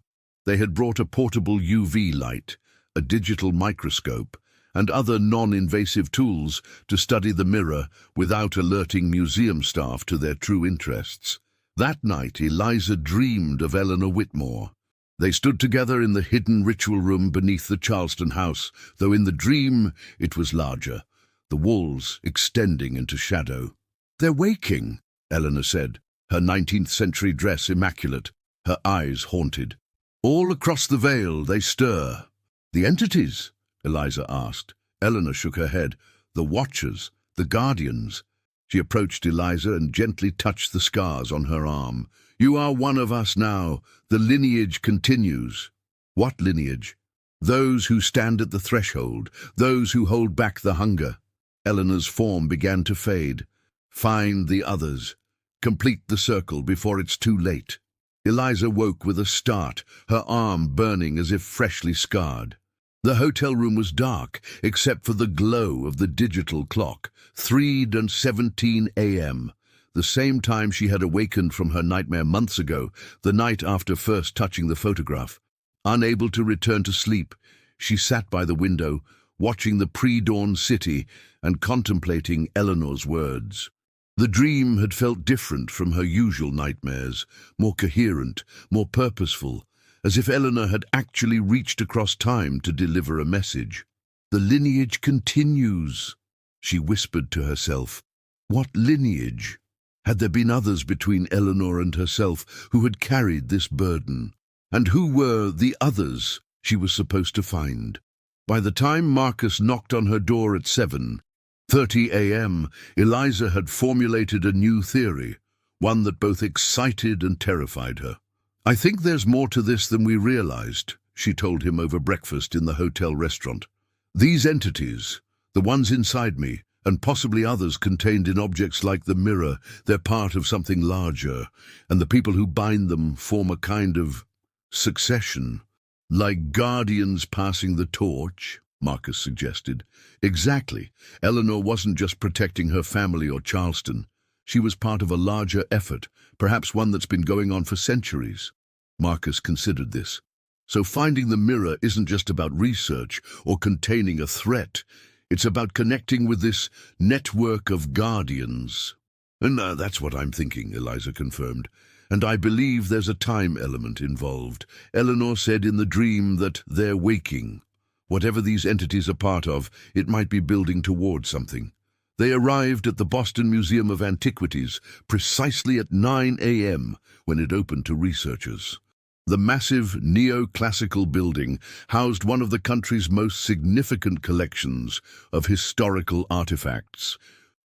Speaker 1: They had brought a portable UV light, a digital microscope, and other non-invasive tools to study the mirror without alerting museum staff to their true interests. That night, Eliza dreamed of Eleanor Whitmore. They stood together in the hidden ritual room beneath the Charleston house, though in the dream it was larger, the walls extending into shadow. "They're waking," Eleanor said, her 19th century dress immaculate, her eyes haunted. "All across the Vale they stir." "The entities?" Eliza asked. Eleanor shook her head. "The Watchers, the Guardians." She approached Eliza and gently touched the scars on her arm. "You are one of us now. The lineage continues." "What lineage?" "Those who stand at the threshold, those who hold back the hunger." Eleanor's form began to fade. "Find the others. Complete the circle before it's too late." Eliza woke with a start, her arm burning as if freshly scarred. The hotel room was dark, except for the glow of the digital clock, 3:17 a.m., the same time she had awakened from her nightmare months ago, the night after first touching the photograph. Unable to return to sleep, she sat by the window, watching the pre-dawn city and contemplating Eleanor's words. The dream had felt different from her usual nightmares, more coherent, more purposeful, as if Eleanor had actually reached across time to deliver a message. "The lineage continues," she whispered to herself. What lineage? Had there been others between Eleanor and herself who had carried this burden? And who were the others she was supposed to find? By the time Marcus knocked on her door at 7:30 a.m., Eliza had formulated a new theory, one that both excited and terrified her. "I think there's more to this than we realized," she told him over breakfast in the hotel restaurant. "These entities, the ones inside me, and possibly others contained in objects like the mirror, they're part of something larger, and the people who bind them form a kind of succession. Like guardians passing the torch," Marcus suggested. "Exactly. Eleanor wasn't just protecting her family or Charleston. She was part of a larger effort, perhaps one that's been going on for centuries." Marcus considered this. So finding the mirror isn't just about research or containing a threat. It's about connecting with this network of guardians. "And that's what I'm thinking," Eliza confirmed. "And I believe there's a time element involved. Eleanor said in the dream that they're waking. Whatever these entities are part of, it might be building towards something." They arrived at the Boston Museum of Antiquities precisely at 9 a.m. when it opened to researchers. The massive neoclassical building housed one of the country's most significant collections of historical artifacts,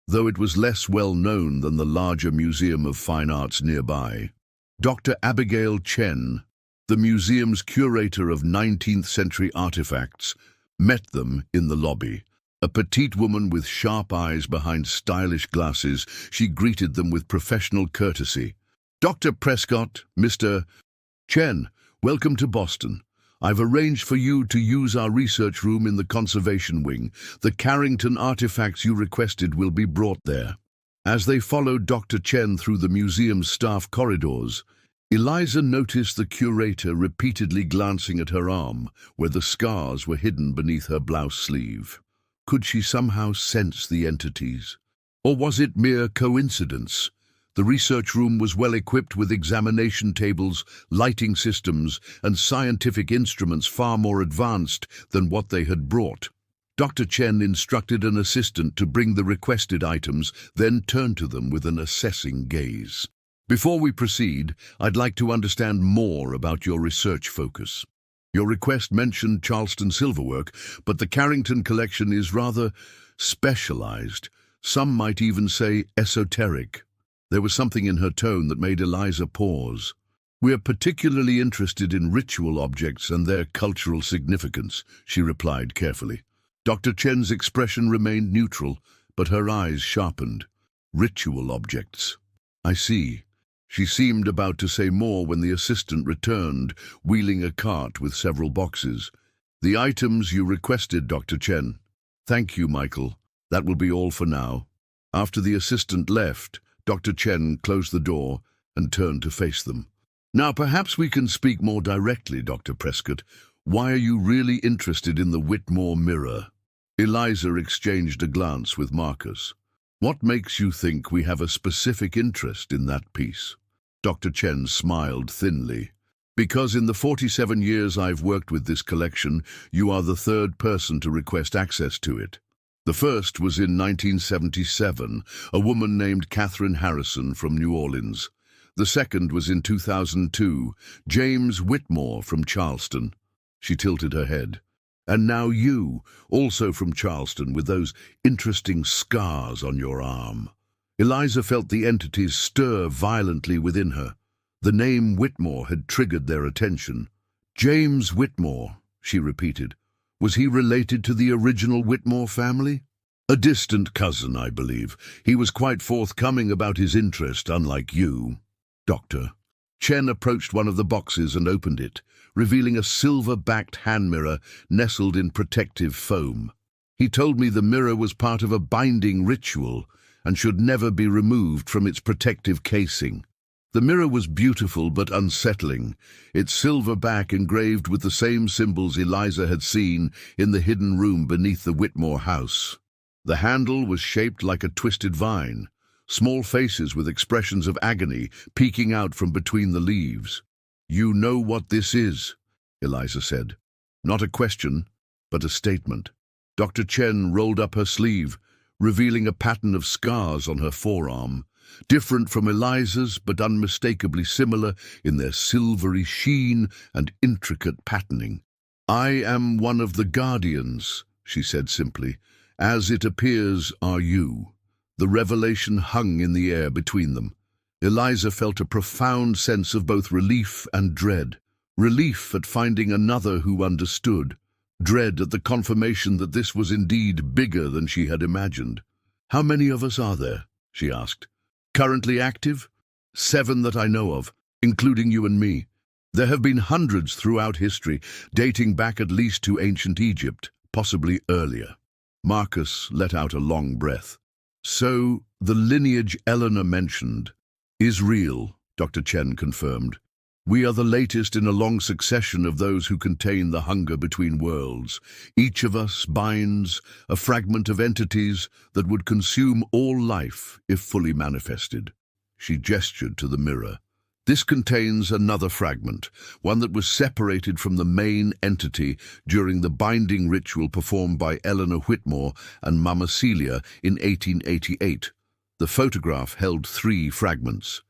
Speaker 1: though it was less well known than the larger Museum of Fine Arts nearby. Dr. Abigail Chen, the museum's curator of 19th century artifacts, met them in the lobby. A petite woman with sharp eyes behind stylish glasses, she greeted them with professional courtesy. "Dr. Prescott, Mr. Chen, welcome to Boston. I've arranged for you to use our research room in the conservation wing. The Carrington artifacts you requested will be brought there." As they followed Dr. Chen through the museum's staff corridors, Eliza noticed the curator repeatedly glancing at her arm, where the scars were hidden beneath her blouse sleeve. Could she somehow sense the entities? Or was it mere coincidence? The research room was well equipped with examination tables, lighting systems, and scientific instruments far more advanced than what they had brought. Dr. Chen instructed an assistant to bring the requested items, then turned to them with an assessing gaze. Before we proceed, I'd like to understand more about your research focus. Your request mentioned Charleston silverwork, but the Carrington collection is rather specialized. Some might even say esoteric. There was something in her tone that made Eliza pause. "We're particularly interested in ritual objects and their cultural significance," she replied carefully. Dr. Chen's expression remained neutral, but her eyes sharpened. "Ritual objects. I see." She seemed about to say more when the assistant returned, wheeling a cart with several boxes. "The items you requested, Dr. Chen." "Thank you, Michael. That will be all for now." After the assistant left, Dr. Chen closed the door and turned to face them. "Now perhaps we can speak more directly, Dr. Prescott. Why are you really interested in the Whitmore mirror?" Eliza exchanged a glance with Marcus. "What makes you think we have a specific interest in that piece?" Dr. Chen smiled thinly. "Because in the 47 years I've worked with this collection, you are the third person to request access to it. The first was in 1977, a woman named Catherine Harrison from New Orleans. The second was in 2002, James Whitmore from Charleston." She tilted her head. "And now you, also from Charleston, with those interesting scars on your arm." Eliza felt the entities stir violently within her. The name Whitmore had triggered their attention. "James Whitmore," she repeated. "Was he related to the original Whitmore family?" "A distant cousin, I believe. He was quite forthcoming about his interest, unlike you." "Doctor." Chen approached one of the boxes and opened it, revealing a silver-backed hand mirror nestled in protective foam. "He told me the mirror was part of a binding ritual and should never be removed from its protective casing. The mirror was beautiful but unsettling, its silver back engraved with the same symbols Eliza had seen in the hidden room beneath the Whitmore house. The handle was shaped like a twisted vine, small faces with expressions of agony peeking out from between the leaves. "You know what this is," Eliza said. Not a question, but a statement. Dr. Chen rolled up her sleeve, revealing a pattern of scars on her forearm, different from Eliza's but unmistakably similar in their silvery sheen and intricate patterning. "I am one of the guardians," she said simply. "As it appears are you." The revelation hung in the air between them. Eliza felt a profound sense of both relief and dread. Relief at finding another who understood. Dread at the confirmation that this was indeed bigger than she had imagined. "How many of us are there?" she asked. "Currently active?" "7 that I know of, including you and me. There have been hundreds throughout history, dating back at least to ancient Egypt, possibly earlier." Marcus let out a long breath. "So, the lineage Eleanor mentioned is real," Dr. Chen confirmed. "We are the latest in a long succession of those who contain the hunger between worlds. Each of us binds a fragment of entities that would consume all life if fully manifested." She gestured to the mirror. "This contains another fragment, one that was separated from the main entity during the binding ritual performed by Eleanor Whitmore and Mama Celia in 1888. The photograph held 3 fragments.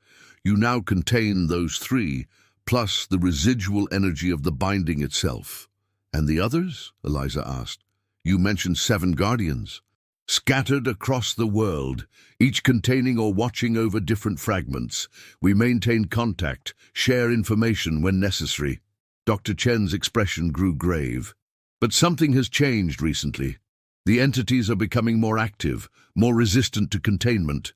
Speaker 1: You now contain those 3, plus the residual energy of the binding itself." "And the others?" Eliza asked. "You mentioned 7 guardians." "Scattered across the world, each containing or watching over different fragments. We maintain contact, share information when necessary." Dr. Chen's expression grew grave. "But something has changed recently. The entities are becoming more active, more resistant to containment.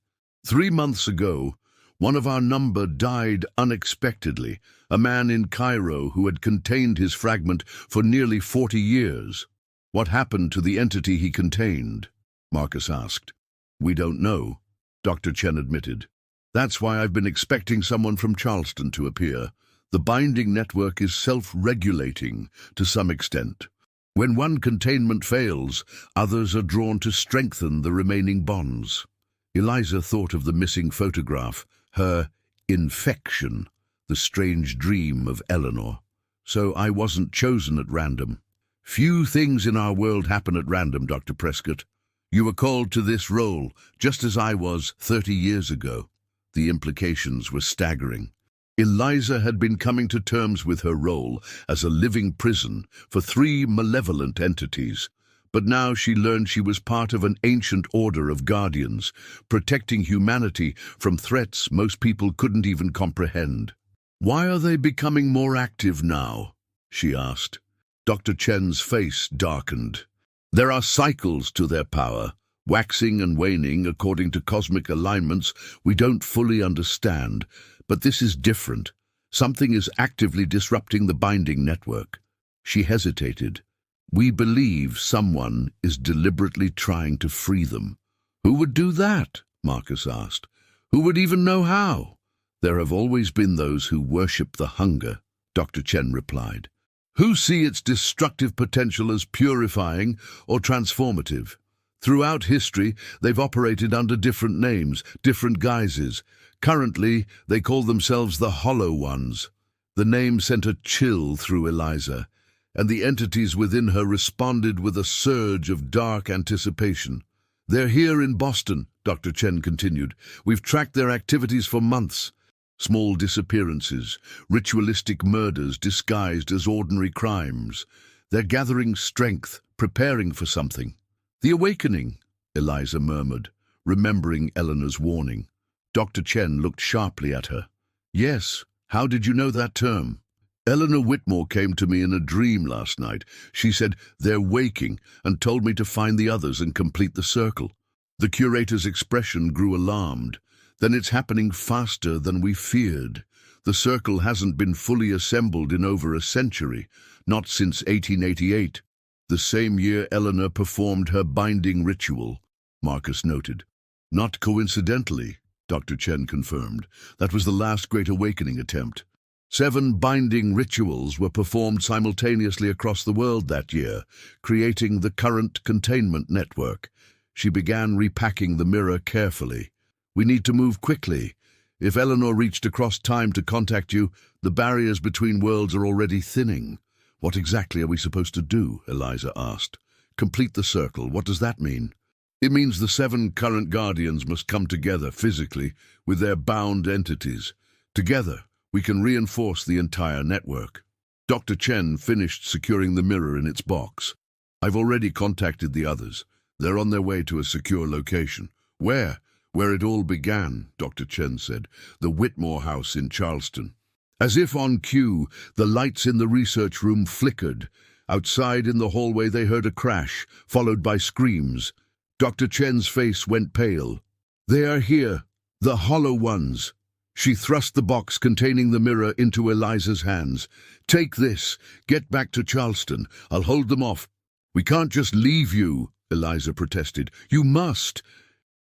Speaker 1: 3 months ago, one of our number died unexpectedly, a man in Cairo who had contained his fragment for nearly 40 years. What happened to the entity he contained?" Marcus asked. "We don't know," Dr. Chen admitted. "That's why I've been expecting someone from Charleston to appear. The binding network is self-regulating to some extent. When one containment fails, others are drawn to strengthen the remaining bonds." Eliza thought of the missing photograph, Her infection, the strange dream of Eleanor. So I wasn't chosen at random. Few things in our world happen at random, Dr. Prescott. You were called to this role, just as I was 30 years ago. The implications were staggering. Eliza had been coming to terms with her role as a living prison for 3 malevolent entities, but now she learned she was part of an ancient order of guardians, protecting humanity from threats most people couldn't even comprehend. "Why are they becoming more active now?" she asked. Dr. Chen's face darkened. "There are cycles to their power, waxing and waning according to cosmic alignments we don't fully understand. But this is different. Something is actively disrupting the binding network." She hesitated. "We believe someone is deliberately trying to free them." "Who would do that?" Marcus asked. "Who would even know how?" "There have always been those who worship the hunger," Dr. Chen replied. "Who see its destructive potential as purifying or transformative. Throughout history, they've operated under different names, different guises. Currently, they call themselves the Hollow Ones." The name sent a chill through Eliza, and the entities within her responded with a surge of dark anticipation. "They're here in Boston," Dr. Chen continued. "We've tracked their activities for months. Small disappearances, ritualistic murders disguised as ordinary crimes. They're gathering strength, preparing for something." "The awakening," Eliza murmured, remembering Eleanor's warning. Dr. Chen looked sharply at her. "Yes, how did you know that term?" "Eleanor Whitmore came to me in a dream last night. She said, 'They're waking,' and told me to find the others and complete the circle." The curator's expression grew alarmed. "Then it's happening faster than we feared. The circle hasn't been fully assembled in over a century, not since 1888. The same year Eleanor performed her binding ritual," Marcus noted. "Not coincidentally," Dr. Chen confirmed. "That was the last Great Awakening attempt. 7 binding rituals were performed simultaneously across the world that year, creating the current containment network." She began repacking the mirror carefully. "We need to move quickly. If Eleanor reached across time to contact you, the barriers between worlds are already thinning." "What exactly are we supposed to do?" Eliza asked. "Complete the circle. What does that mean?" "It means the 7 current guardians must come together physically with their bound entities. Together, we can reinforce the entire network." Dr. Chen finished securing the mirror in its box. "I've already contacted the others. They're on their way to a secure location." "Where?" "Where it all began," Dr. Chen said. "The Whitmore house in Charleston." As if on cue, the lights in the research room flickered. Outside in the hallway they heard a crash, followed by screams. Dr. Chen's face went pale. "They are here, the Hollow Ones." She thrust the box containing the mirror into Eliza's hands. "Take this. Get back to Charleston. I'll hold them off." "We can't just leave you," Eliza protested. "You must."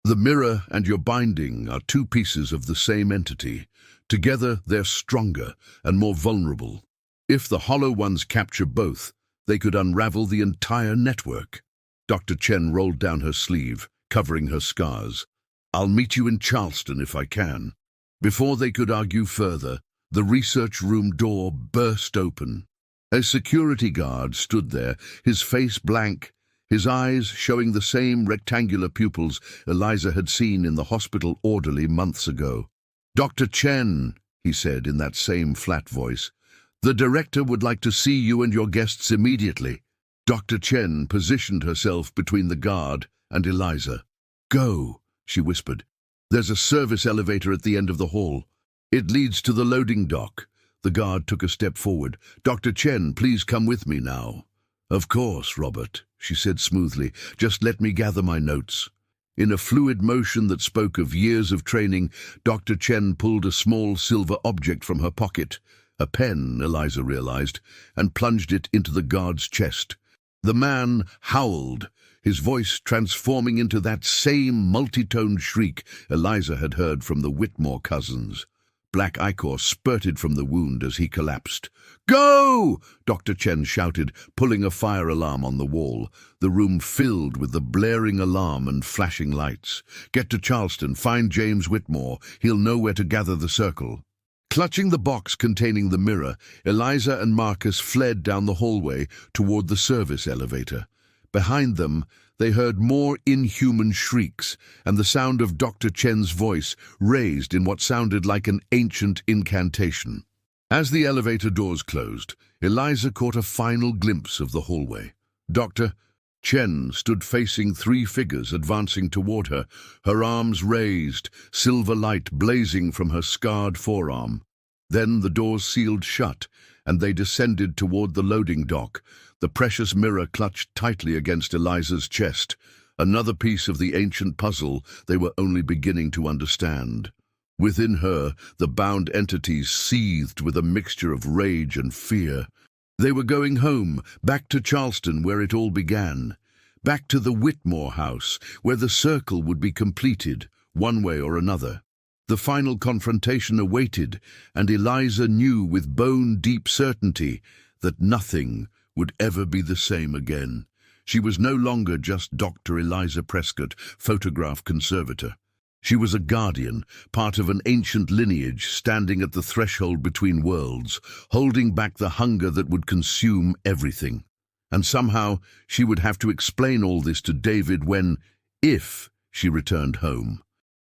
Speaker 1: "The mirror and your binding are 2 pieces of the same entity. Together, they're stronger and more vulnerable. If the Hollow Ones capture both, they could unravel the entire network." Dr. Chen rolled down her sleeve, covering her scars. "I'll meet you in Charleston if I can." Before they could argue further, the research room door burst open. A security guard stood there, his face blank, his eyes showing the same rectangular pupils Eliza had seen in the hospital orderly months ago. "Dr. Chen," he said in that same flat voice, "the director would like to see you and your guests immediately." Dr. Chen positioned herself between the guard and Eliza. "Go," she whispered. "There's a service elevator at the end of the hall. It leads to the loading dock." The guard took a step forward. "Dr. Chen, please come with me now." "Of course, Robert," she said smoothly. "Just let me gather my notes." In a fluid motion that spoke of years of training, Dr. Chen pulled a small silver object from her pocket, a pen, Eliza realized, and plunged it into the guard's chest. The man howled, his voice transforming into that same multi-toned shriek Eliza had heard from the Whitmore cousins. Black ichor spurted from the wound as he collapsed. "Go!" Dr. Chen shouted, pulling a fire alarm on the wall. The room filled with the blaring alarm and flashing lights. "Get to Charleston, find James Whitmore. He'll know where to gather the circle." Clutching the box containing the mirror, Eliza and Marcus fled down the hallway toward the service elevator. Behind them, they heard more inhuman shrieks and the sound of Dr. Chen's voice raised in what sounded like an ancient incantation. As the elevator doors closed, Eliza caught a final glimpse of the hallway. Dr. Chen stood facing three figures advancing toward her, her arms raised, silver light blazing from her scarred forearm. Then the doors sealed shut, and they descended toward the loading dock, the precious mirror clutched tightly against Eliza's chest, another piece of the ancient puzzle they were only beginning to understand. Within her, the bound entities seethed with a mixture of rage and fear. They were going home, back to Charleston where it all began. Back to the Whitmore house, where the circle would be completed, one way or another. The final confrontation awaited, and Eliza knew with bone-deep certainty that nothing would ever be the same again. She was no longer just Dr. Eliza Prescott, photograph conservator. She was a guardian, part of an ancient lineage standing at the threshold between worlds, holding back the hunger that would consume everything. And somehow she would have to explain all this to David when, if she returned home.